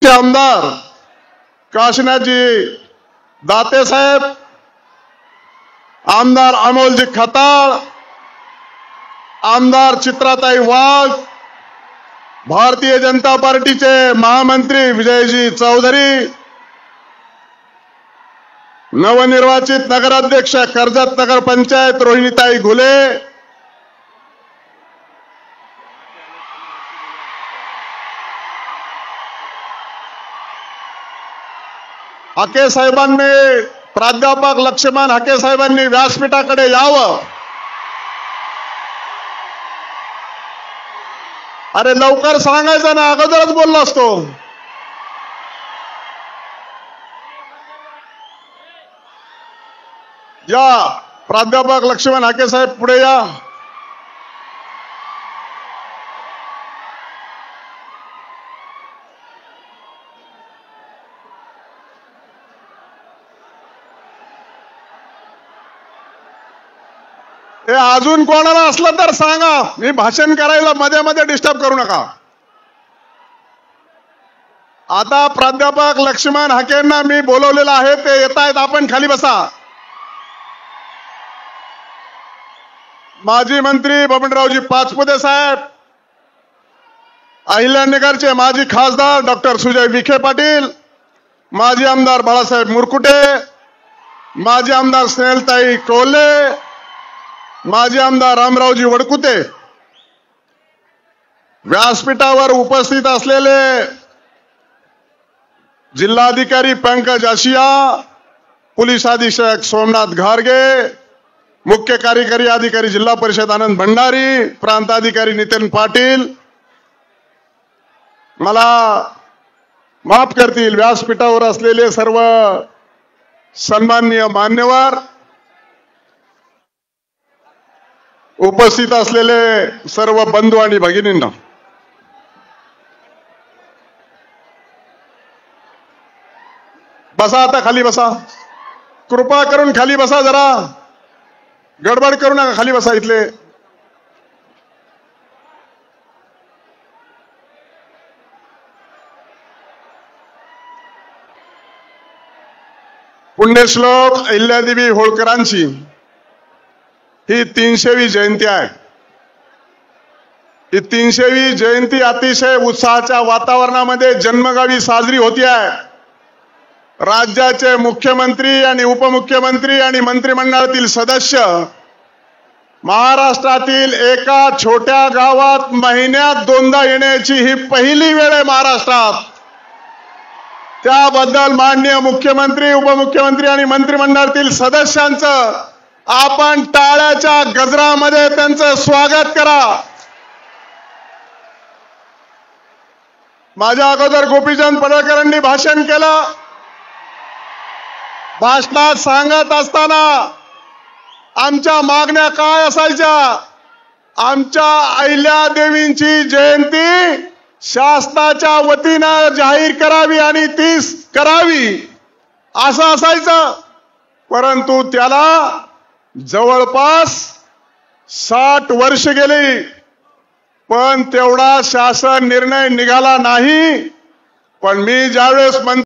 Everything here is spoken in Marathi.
चे आमदार काशीनाथजी दाते साहेब, आमदार अमोलजी खताळ, आमदार चित्राताई वाघ, भारतीय जनता पार्टीचे महामंत्री विजयजी चौधरी, नवनिर्वाचित नगराध्यक्ष कर्जत नगर पंचायत रोहिणीताई घुले, हाके साहेबांनी, प्राध्यापक लक्ष्मण हाके साहेबांनी व्यासपीठाकडे यावं. अरे लवकर सांगायचं ना, अगोदरच बोललो असतो. या प्राध्यापक लक्ष्मण हाके साहेब पुढे या. हे अजून कोणाला असलं तर सांगा, मी भाषण करायला मध्ये मध्ये डिस्टर्ब करू नका. आता प्राध्यापक लक्ष्मण हाकेंना मी बोलवलेलं आहे, ते येत आहेत. आपण खाली बसा. माजी मंत्री बबनरावजी पाचपुते साहेब, अहिल्यानगरचे माजी खासदार डॉक्टर सुजय विखे पाटील, माजी आमदार बाळासाहेब मुरकुटे, माजी आमदार स्नेहलताई कोल्हे, माजी आमदार रामरावजी वडकुते, व्यासपीठावर उपस्थित असलेले जिल्हाधिकारी पंकज आशिया, पोलीस अधीक्षक सोमनाथ घारगे, मुख्य कार्यकारी अधिकारी जिल्हा परिषद आनंद भंडारी, प्रांताधिकारी नितीन पाटील, मला माफ करतील, व्यासपीठावर असलेले सर्व सन्माननीय मान्यवर, उपस्थित असलेले सर्व बंधू आणि भगिनींना, बसा. आता खाली बसा. कृपा करून खाली बसा. जरा गडबड करू नका. खाली बसा. इथले पुण्यश्लोक अहिल्यादेवी होळकरांची ही 300वी जयंती आहे. ही 300वी जयंती अतिशय उत्साहाच्या वातावरणामध्ये जन्मगावी साजरी होती आहे. राज्याचे मुख्यमंत्री आणि उपमुख्यमंत्री आणि मंत्रिमंडळातील सदस्य महाराष्ट्रातील एका छोट्या गावात महिन्यात 2दा येण्याची ही पहिली वेळ आहे महाराष्ट्रात. त्याबद्दल माननीय मुख्यमंत्री, उपमुख्यमंत्री आणि मंत्रिमंडळातील सदस्यांचं आपण टाळ्याच्या गजरामध्ये त्यांचं स्वागत करा. माझ्या अगोदर गोपीचंद पडळकरांनी भाषण केलं. भाषणात सांगत असताना आमच्या मागण्या काय असायच्या? आमच्या अहिल्यादेवींची जयंती शासनाच्या वतीनं जाहीर करावी आणि ती करावी असं असायचं. परंतु त्याला जवळपास 60 वर्ष गेली, पण तेवढा शासन निर्णय निघाला नाही. पण मी ज्यावेळेस